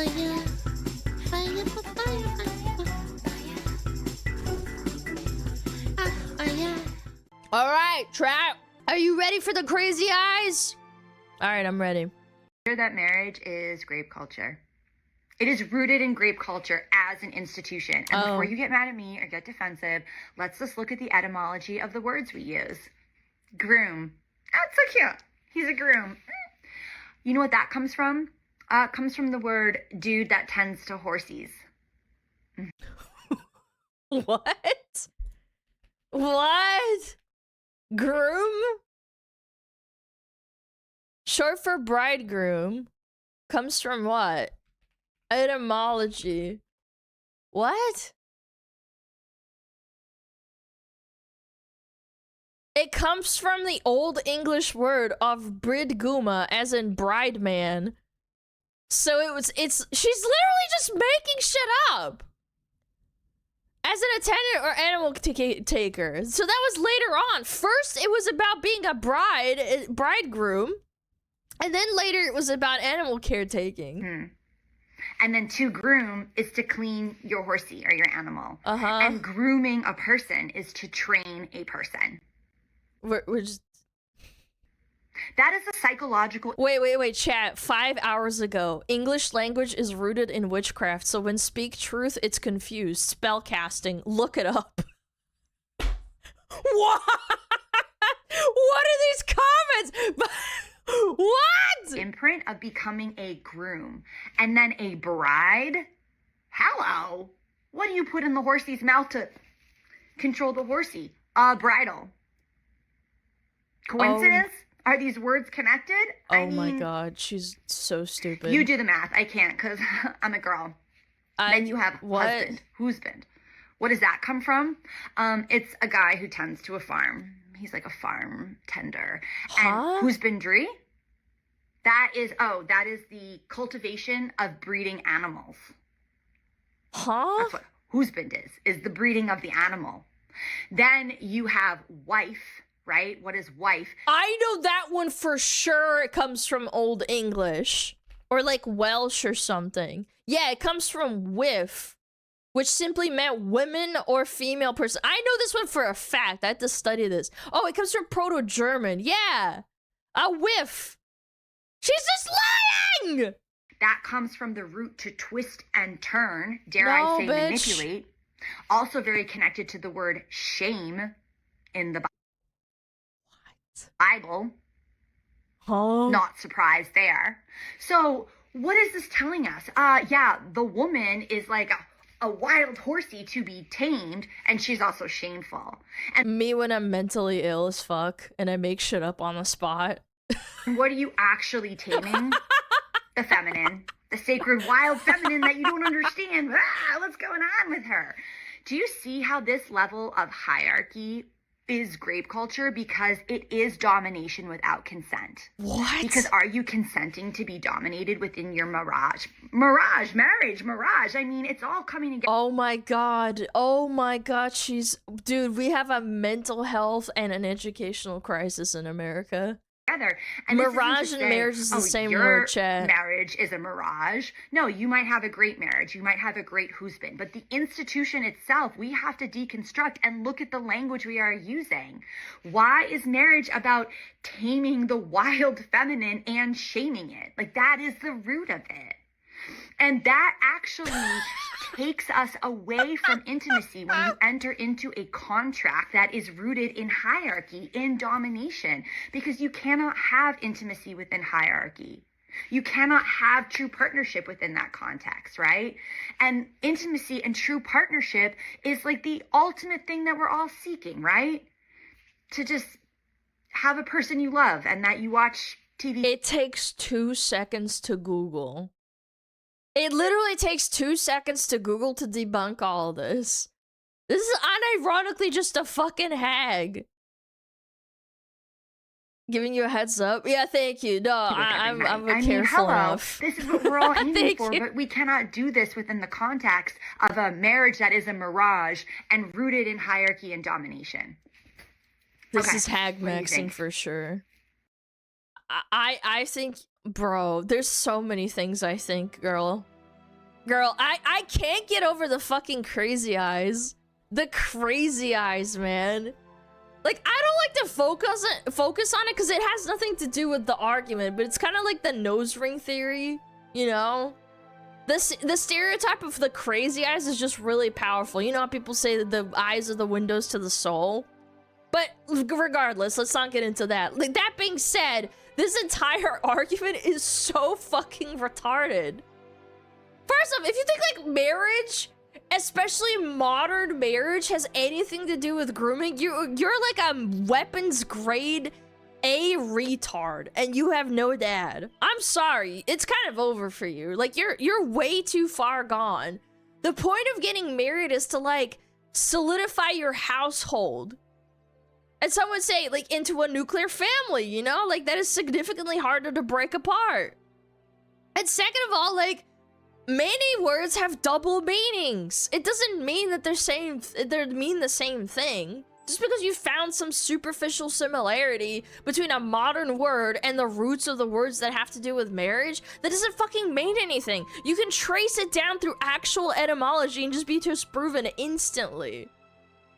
fire, fire for fire, fire. All right, Trap. Are you ready for the crazy eyes? All right, I'm ready. That marriage is grape culture. It is rooted in grape culture as an institution. And before you get mad at me or get defensive, let's just look at the etymology of the words we use. Groom. That's so cute. He's a groom. You know what that comes from? It comes from the word dude that tends to horsies. What? What? Groom? Short for bridegroom. Comes from what? Etymology. What? It comes from the Old English word of bridguma, as in bride man. So she's literally just making shit up. As an attendant or animal taker. So that was later on. First, it was about being a bridegroom. And then later, it was about animal caretaking. And then to groom is to clean your horsey or your animal. And grooming a person is to train a person. We're just... That is a psychological... Wait, chat. 5 hours ago, English language is rooted in witchcraft, so when speak truth, it's confused. Spell casting. Look it up. What? What are these comments? What? Imprint of becoming a groom. And then a bride? Hello. What do you put in the horsey's mouth to control the horsey? Bridle. Coincidence? Are these words connected? I mean, my god, she's so stupid. You do the math. I can't because I'm a girl. Then you have husband. What does that come from? It's a guy who tends to a farm. He's like a farm tender. And husbandry? That is the cultivation of breeding animals. That's what husband is the breeding of the animal. Then you have wife. Right? What is wife? I know that one for sure. It comes from Old English or like Welsh or something. Yeah, it comes from whiff, which simply meant women or female person. I know this one for a fact. I had to study this. Oh, it comes from Proto-German. Yeah, a whiff. She's just lying. That comes from the root to twist and turn. Dare I say manipulate. Also very connected to the word shame in the Bible. Not surprised there. So what is this telling us? Yeah, the woman is like a wild horsey to be tamed, and she's also shameful. And me when I'm mentally ill as fuck and I make shit up on the spot. What are you actually taming? The feminine. The sacred wild feminine that you don't understand. What's going on with her? Do you see how this level of hierarchy is grape culture? Because it is domination without consent. What? Because are you consenting to be dominated within your marriage? I mean, it's all coming together. Oh my god. Dude, we have a mental health and an educational crisis in America. And mirage and marriage is the same word, chat. Marriage is a mirage. No, you might have a great marriage. You might have a great husband. But the institution itself, we have to deconstruct and look at the language we are using. Why is marriage about taming the wild feminine and shaming it? Like, that is the root of it. And that actually takes us away from intimacy when you enter into a contract that is rooted in hierarchy, in domination, because you cannot have intimacy within hierarchy. You cannot have true partnership within that context, right? And intimacy and true partnership is like the ultimate thing that we're all seeking, right? To just have a person you love and that you watch TV. It takes 2 seconds to Google. It literally takes 2 seconds to Google to debunk all of this. This is unironically just a fucking hag. Giving you a heads up? Yeah, thank you. No, I'm careful enough. This is what we're all aiming for, but we cannot do this within the context of a marriage that is a mirage and rooted in hierarchy and domination. This is hag maxing for sure. I think, bro, there's so many things I think, girl. Girl, I can't get over the fucking crazy eyes. The crazy eyes, man. Like, I don't like to focus on it because it has nothing to do with the argument, but it's kind of like the nose ring theory, you know? The stereotype of the crazy eyes is just really powerful. You know how people say that the eyes are the windows to the soul? But regardless, let's not get into that. Like, that being said, this entire argument is so fucking retarded. First off, if you think like marriage, especially modern marriage, has anything to do with grooming, you're like a weapons grade A retard and you have no dad. I'm sorry, it's kind of over for you. Like you're way too far gone. The point of getting married is to like solidify your household. And some would say like into a nuclear family, you know? Like that is significantly harder to break apart. And second of all, like many words have double meanings. It doesn't mean that they mean the same thing. Just because you found some superficial similarity between a modern word and the roots of the words that have to do with marriage, that doesn't fucking mean anything. You can trace it down through actual etymology and just be disproven instantly.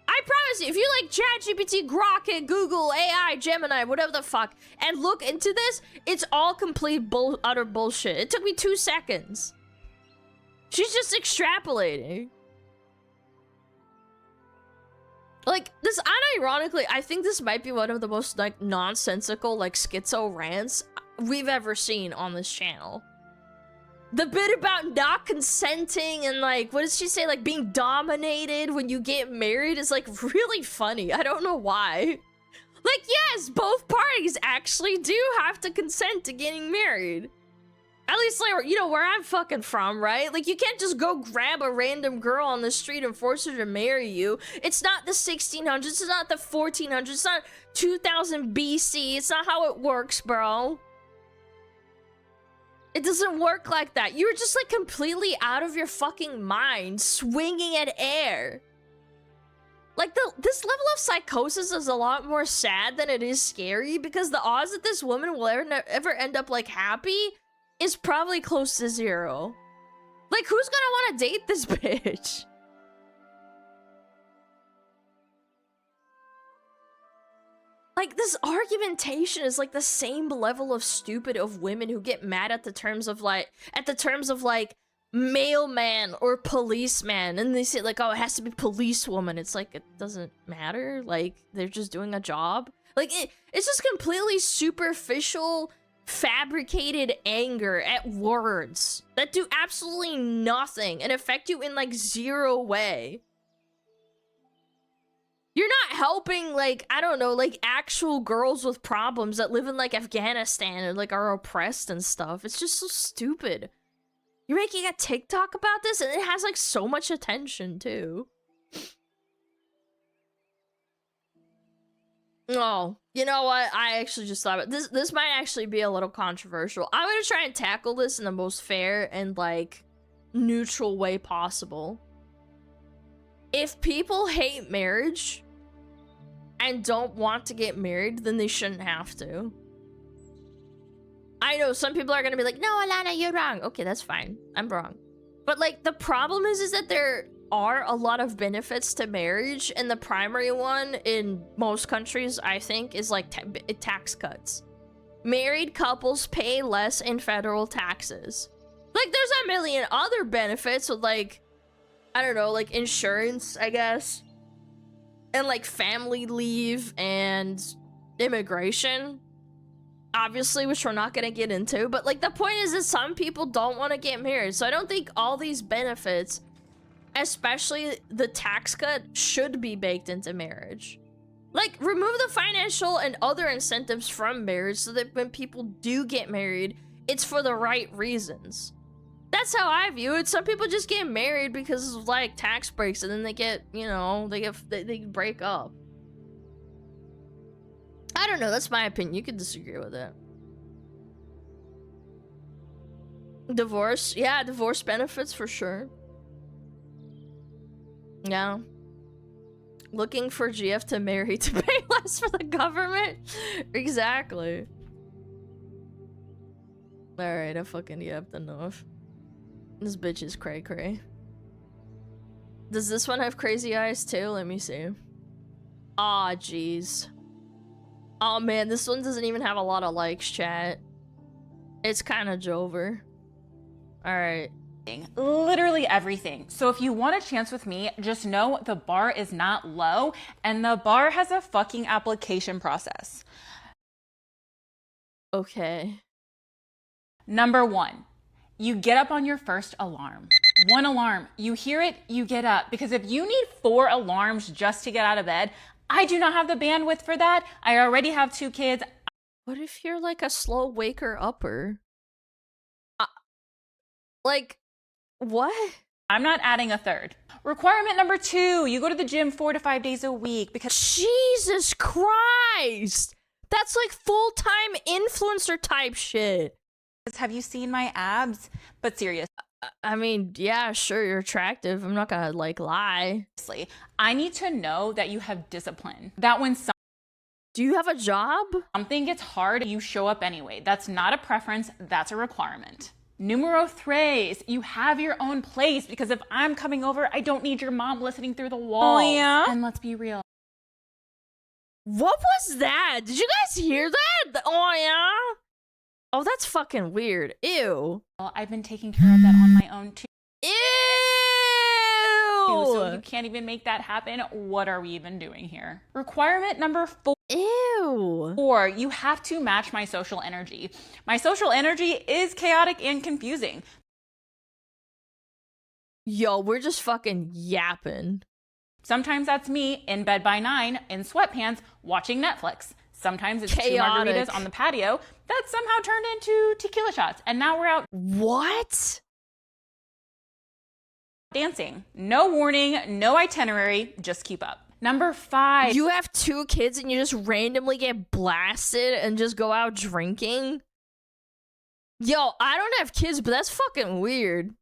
I promise you, if you like ChatGPT, Grok, Google, AI, Gemini, whatever the fuck, and look into this, it's all complete utter bullshit. It took me 2 seconds. She's just extrapolating. Like, this, unironically, I think this might be one of the most, like, nonsensical, like, schizo rants we've ever seen on this channel. The bit about not consenting and, like, what does she say? Like, being dominated when you get married is, like, really funny. I don't know why. Like, yes, both parties actually do have to consent to getting married. At least, like, you know, where I'm fucking from, right? Like, you can't just go grab a random girl on the street and force her to marry you. It's not the 1600s, it's not the 1400s, it's not 2000 BC, it's not how it works, bro. It doesn't work like that. You're just, like, completely out of your fucking mind, swinging at air. Like, this level of psychosis is a lot more sad than it is scary, because the odds that this woman will ever end up, like, happy is probably close to 0. Like, who's gonna want to date this bitch? Like, this argumentation is like the same level of stupid of women who get mad at the terms of like mailman or policeman, and they say like, oh, it has to be policewoman. It's like, it doesn't matter. Like, they're just doing a job. Like, it's just completely superficial, fabricated anger at words that do absolutely nothing and affect you in like 0 way. You're not helping, like, I don't know, like actual girls with problems that live in like Afghanistan and like are oppressed and stuff. It's just so stupid. You're making a TikTok about this and it has like so much attention too. Oh, you know what? I actually just thought about this. This might actually be a little controversial. I'm gonna try and tackle this in the most fair and like neutral way possible. If people hate marriage and don't want to get married, then they shouldn't have to. I know some people are gonna be like, no, Alana, you're wrong. Okay, that's fine. I'm wrong. But like, the problem is that there are a lot of benefits to marriage, and the primary one in most countries, I think, is like tax cuts. Married couples pay less in federal taxes. Like, there's a million other benefits with like, I don't know, like insurance, I guess, and like family leave and immigration, obviously, which we're not gonna get into. But like, the point is that some people don't want to get married, so I don't think all these benefits, especially the tax cut, should be baked into marriage. Like, remove the financial and other incentives from marriage so that when people do get married, it's for the right reasons. That's how I view it. Some people just get married because of like tax breaks, and then they get, you know, they break up. I don't know, that's my opinion. You could disagree with it. Divorce, yeah, divorce benefits for sure. Yeah. Looking for GF to marry to pay less for the government? Exactly. Alright, I fucking yapped enough. This bitch is cray cray. Does this one have crazy eyes too? Let me see. Aw, jeez. Oh man, this one doesn't even have a lot of likes, chat. It's kind of Jover. Alright. Literally everything. So if you want a chance with me, just know the bar is not low, and the bar has a fucking application process. Okay. Number 1, you get up on your first alarm. 1 alarm, you hear it, you get up. Because if you need 4 alarms just to get out of bed, I do not have the bandwidth for that. I already have 2 kids. What if you're like a slow waker upper? Like, what? I'm not adding a 3rd. Requirement number 2, you go to the gym 4 to 5 days a week because Jesus Christ! That's like full-time influencer type shit. have you seen my abs? But seriously, I mean, yeah, sure, you're attractive. I'm not gonna, like, lie. I need to know that you have discipline. That when Do you have a job? something gets hard, you show up anyway. That's not a preference, that's a requirement. Numero 3, you have your own place, because if I'm coming over, I don't need your mom listening through the walls. Oh, yeah? And let's be real. What was that? Did you guys hear that? Oh, yeah? Oh, that's fucking weird. Ew. Well, I've been taking care of that on my own too. Ew! So if you can't even make that happen, what are we even doing here? Requirement number 4. Ew. You have to match my social energy. My social energy is chaotic and confusing. Yo, we're just fucking yapping. Sometimes that's me in bed by 9 in sweatpants watching Netflix. Sometimes it's Chaotic. 2 margaritas on the patio that somehow turned into tequila shots. And now we're out What? dancing. No warning, no itinerary, just keep up. Number 5. You have 2 kids and you just randomly get blasted and just go out drinking? Yo, I don't have kids, but that's fucking weird.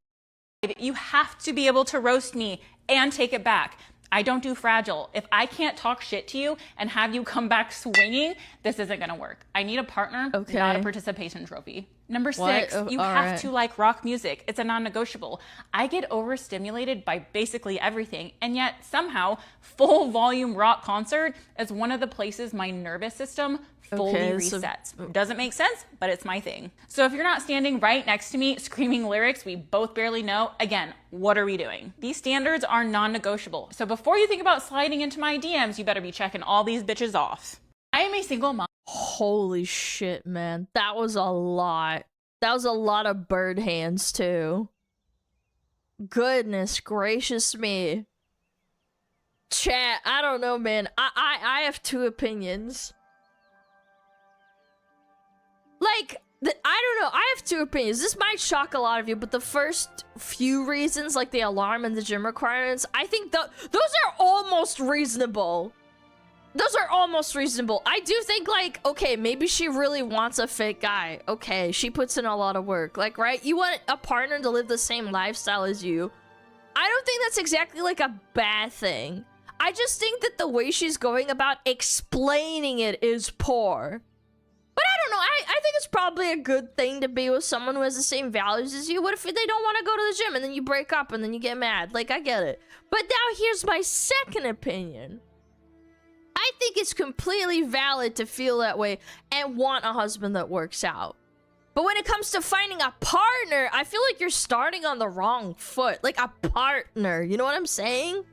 You have to be able to roast me and take it back. I don't do fragile. If I can't talk shit to you and have you come back swinging, this isn't gonna work. I need a partner, Okay. not a participation trophy. Number 6, What? you All have right. to like rock music. It's a non-negotiable. I get overstimulated by basically everything, and yet somehow full volume rock concert is one of the places my nervous system fully Okay, so- resets. Doesn't make sense, but it's my thing. So if you're not standing right next to me screaming lyrics we both barely know, again, what are we doing? These standards are non-negotiable. So before you think about sliding into my DMs, you better be checking all these bitches off. I am a single mom. Holy shit, man. That was a lot. That was a lot of bird hands, too. Goodness gracious me. Chat, I don't know, man. I have 2 opinions. Like, I don't know. I have 2 opinions. This might shock a lot of you, but the first few reasons, like the alarm and the gym requirements, I think those are almost reasonable. Those are almost reasonable. I do think, like, okay, maybe she really wants a fit guy. Okay, she puts in a lot of work. Like, right? You want a partner to live the same lifestyle as you. I don't think that's exactly, like, a bad thing. I just think that the way she's going about explaining it is poor. But I don't know. I think it's probably a good thing to be with someone who has the same values as you. What if they don't want to go to the gym and then you break up and then you get mad? Like, I get it. But now here's my second opinion. I think it's completely valid to feel that way and want a husband that works out. But when it comes to finding a partner, I feel like you're starting on the wrong foot. Like, a partner, you know what I'm saying?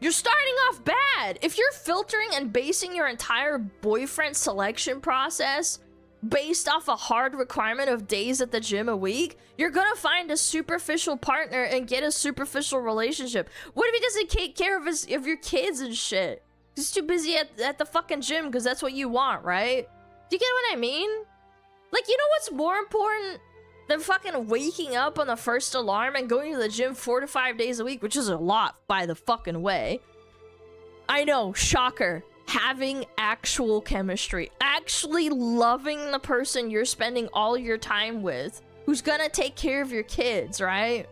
You're starting off bad. If you're filtering and basing your entire boyfriend selection process based off a hard requirement of days at the gym a week, you're gonna find a superficial partner and get a superficial relationship. What if he doesn't take care of your kids and shit? He's too busy at the fucking gym because that's what you want, right? Do you get what I mean? Like, you know what's more important than fucking waking up on the first alarm and going to the gym 4 to 5 days a week, which is a lot, by the fucking way. I know, shocker. Having actual chemistry. Actually loving the person you're spending all your time with, who's gonna take care of your kids, right?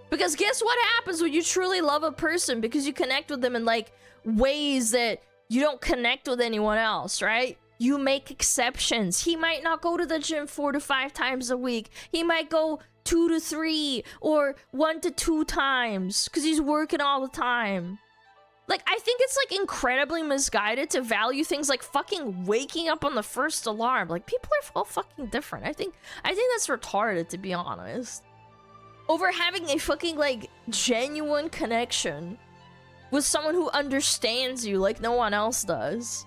Because guess what happens when you truly love a person? Because you connect with them in, like, ways that you don't connect with anyone else, right? You make exceptions. He might not go to the gym 4 to 5 times a week. He might go 2 to 3 or 1 to 2 times because he's working all the time. Like, I think it's like incredibly misguided to value things like fucking waking up on the first alarm. Like, people are all fucking different. I think that's retarded, to be honest. Over having a fucking like genuine connection with someone who understands you like no one else does.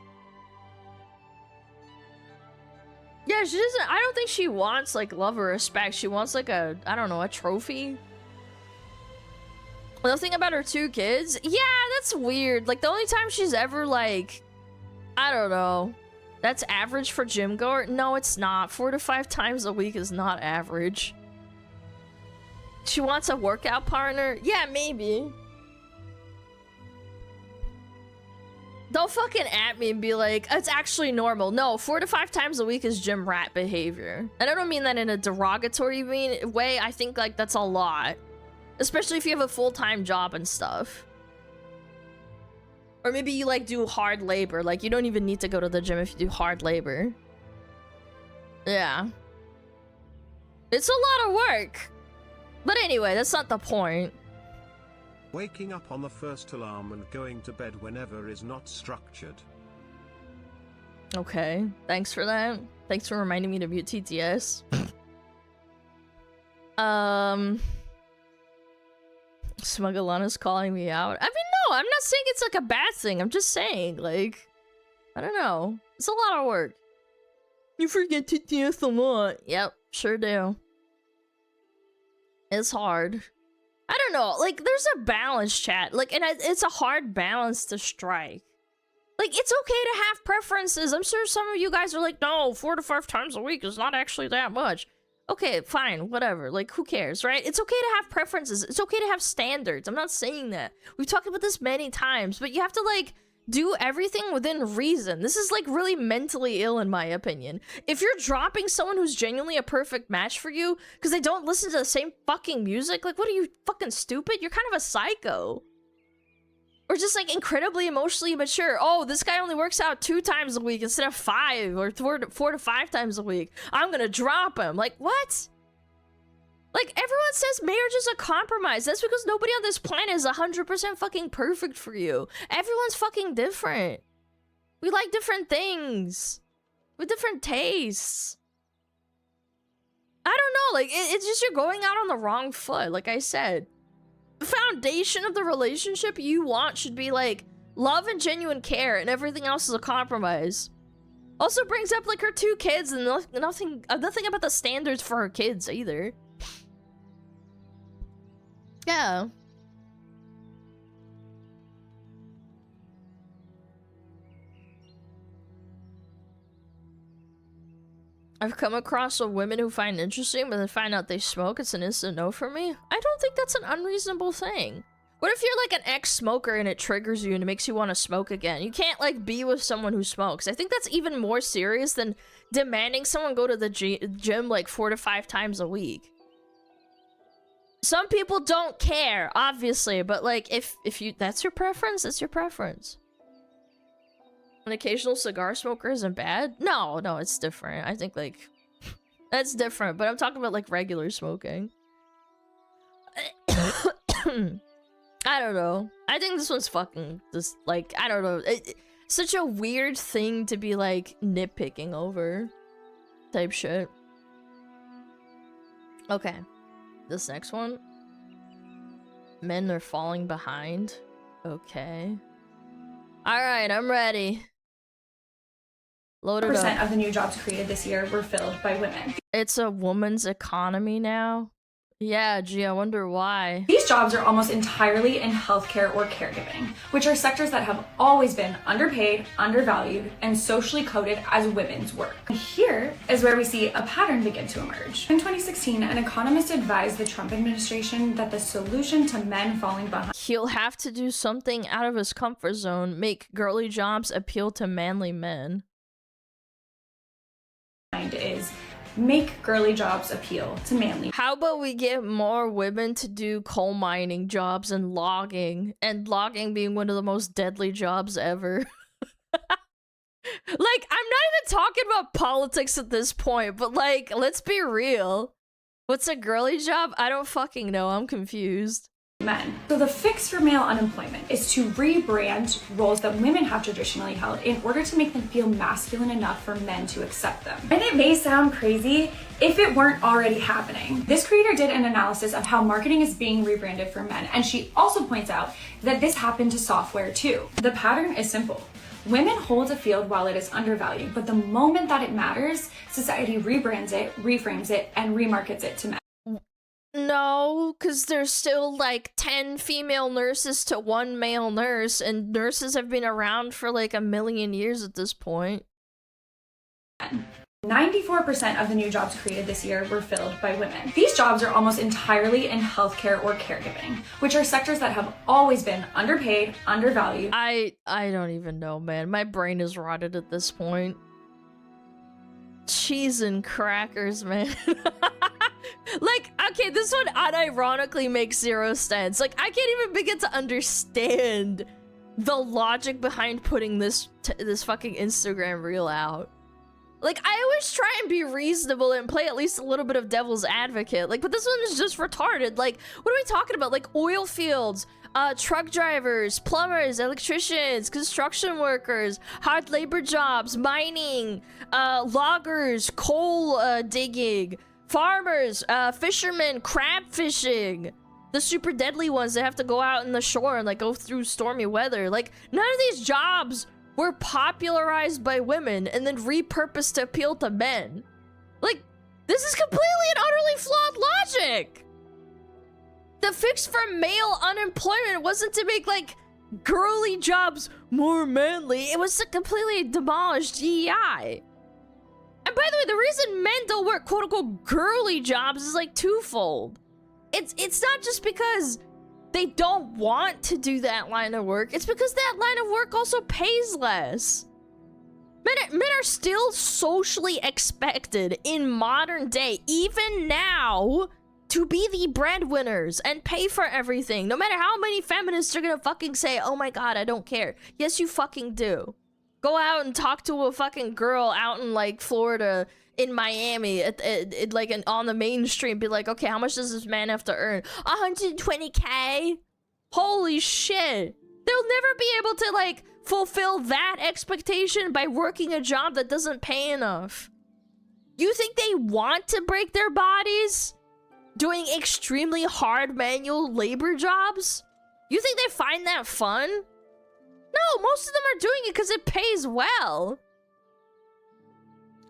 Yeah, she doesn't. I don't think she wants like love or respect. She wants like a, I don't know, a trophy. Nothing about her 2 kids. Yeah, that's weird. Like the only time she's ever like, I don't know, that's average for gym goer. No, it's not. 4 to 5 times a week is not average. She wants a workout partner. Yeah, maybe. Don't fucking at me and be like, it's actually normal. No, 4 to 5 times a week is gym rat behavior. And I don't mean that in a derogatory way. I think like that's a lot. Especially if you have a full-time job and stuff. Or maybe you like do hard labor. Like you don't even need to go to the gym if you do hard labor. Yeah. It's a lot of work. But anyway, that's not the point. Waking up on the first alarm and going to bed whenever is not structured. Okay, thanks for that. Thanks for reminding me to mute TTS. SmugAlana's calling me out. I mean, no, I'm not saying it's like a bad thing. I'm just saying, like, I don't know. It's a lot of work. You forget TTS a lot. Yep, sure do. It's hard. I don't know, like, there's a balance, chat. Like, and it's a hard balance to strike. Like, it's okay to have preferences. I'm sure some of you guys are like, no, 4 to 5 times a week is not actually that much. Okay, fine, whatever. Like, who cares, right? It's okay to have preferences. It's okay to have standards. I'm not saying that. We've talked about this many times, but you have to, like, do everything within reason. This is, like, really mentally ill, in my opinion. If you're dropping someone who's genuinely a perfect match for you because they don't listen to the same fucking music, like, what are you, fucking stupid? You're kind of a psycho. Or just, like, incredibly emotionally immature. Oh, this guy only works out 2 times a week instead of 5 or 4 to 5 times a week. I'm gonna drop him. Like, what? Like, everyone says marriage is a compromise. That's because nobody on this planet is 100% fucking perfect for you. Everyone's fucking different. We like different things. With different tastes. I don't know, like, it's just you're going out on the wrong foot, like I said. The foundation of the relationship you want should be, like, love and genuine care, and everything else is a compromise. Also brings up, like, her 2 kids, and nothing about the standards for her kids, either. Yeah. I've come across some women who find interesting, but then find out they smoke. It's an instant no for me. I don't think that's an unreasonable thing. What if you're like an ex-smoker and it triggers you and it makes you want to smoke again? You can't like be with someone who smokes. I think that's even more serious than demanding someone go to the gym like 4 to 5 times a week. Some people don't care, obviously, but like if you that's your preference, that's your preference. An occasional cigar smoker isn't bad. No, it's different. I think like that's different, but I'm talking about like regular smoking. I don't know. I think this one's fucking just like I don't know. Such a weird thing to be like nitpicking over type shit. Okay. This next one. Men are falling behind. Okay. Alright, I'm ready. Load it up. 100% of the new jobs created this year were filled by women. It's a woman's economy now? Yeah, gee, I wonder why. These jobs are almost entirely in healthcare or caregiving, which are sectors that have always been underpaid, undervalued, and socially coded as women's work. Here is where we see a pattern begin to emerge. In 2016, an economist advised the Trump administration that the solution to men falling behind he'll have to do something out of his comfort zone, make girly jobs appeal to manly men. Is make girly jobs appeal to manly. How about we get more women to do coal mining jobs and logging being one of the most deadly jobs ever? Like, I'm not even talking about politics at this point, but like, let's be real. What's a girly job? I don't fucking know. I'm confused. Men. So the fix for male unemployment is to rebrand roles that women have traditionally held in order to make them feel masculine enough for men to accept them. And it may sound crazy if it weren't already happening. This creator did an analysis of how marketing is being rebranded for men, and she also points out that this happened to software too. The pattern is simple. Women hold a field while it is undervalued, but the moment that it matters, society rebrands it, reframes it, and remarkets it to men. No, because there's still like 10 female nurses to 1 male nurse, and nurses have been around for like 1,000,000 years at this point. 94% of the new jobs created this year were filled by women. These jobs are almost entirely in healthcare or caregiving, which are sectors that have always been underpaid, undervalued. I don't even know, man. My brain is rotted at this point. Cheese and crackers, man. Like, okay, this one unironically makes 0 sense. Like, I can't even begin to understand the logic behind putting this fucking Instagram reel out. Like, I always try and be reasonable and play at least a little bit of devil's advocate. Like, but this one is just retarded. Like, what are we talking about? Like, oil fields, truck drivers, plumbers, electricians, construction workers, hard labor jobs, mining, loggers, coal digging, farmers, fishermen, crab fishing, the super deadly ones that have to go out in the shore and like go through stormy weather. Like, none of these jobs were popularized by women and then repurposed to appeal to men. Like, this is completely and utterly flawed logic. The fix for male unemployment wasn't to make like girly jobs more manly. It was to completely demolish DEI. And by the way, the reason men don't work quote-unquote girly jobs is like twofold. It's not just because they don't want to do that line of work. It's because that line of work also pays less. Men are still socially expected in modern day, even now, to be the breadwinners and pay for everything. No matter how many feminists are gonna fucking say, oh my god, I don't care. Yes, you fucking do. Go out and talk to a fucking girl out in like Florida, in Miami, on the mainstream, be like, okay, how much does this man have to earn? 120K? Holy shit. They'll never be able to like fulfill that expectation by working a job that doesn't pay enough. You think they want to break their bodies doing extremely hard manual labor jobs? You think they find that fun? No, most of them are doing it because it pays well.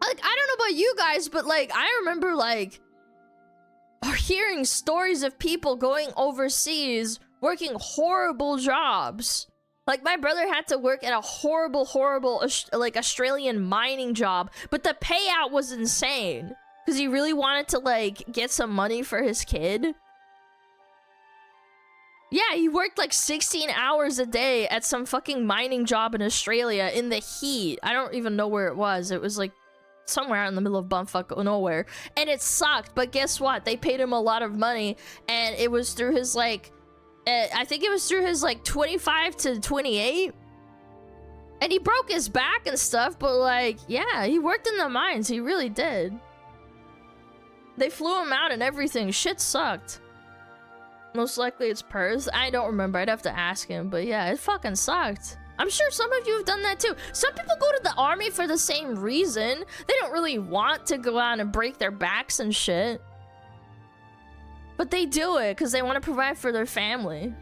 Like, I don't know about you guys, but like, I remember like hearing stories of people going overseas working horrible jobs. Like, my brother had to work at a horrible like Australian mining job, but the payout was insane because he really wanted to like get some money for his kid. Yeah, he worked like 16 hours a day at some fucking mining job in Australia in the heat. I don't even know where it was. It was like somewhere out in the middle of bumfuck nowhere. And it sucked, but guess what? They paid him a lot of money, and it was through his like, I think it was through his like 25 to 28. And he broke his back and stuff, but like, yeah, he worked in the mines. He really did. They flew him out and everything. Shit sucked. Most likely it's Perth. I don't remember. I'd have to ask him. But yeah, it fucking sucked. I'm sure some of you have done that too. Some people go to the army for the same reason. They don't really want to go out and break their backs and shit. But they do it because they want to provide for their family.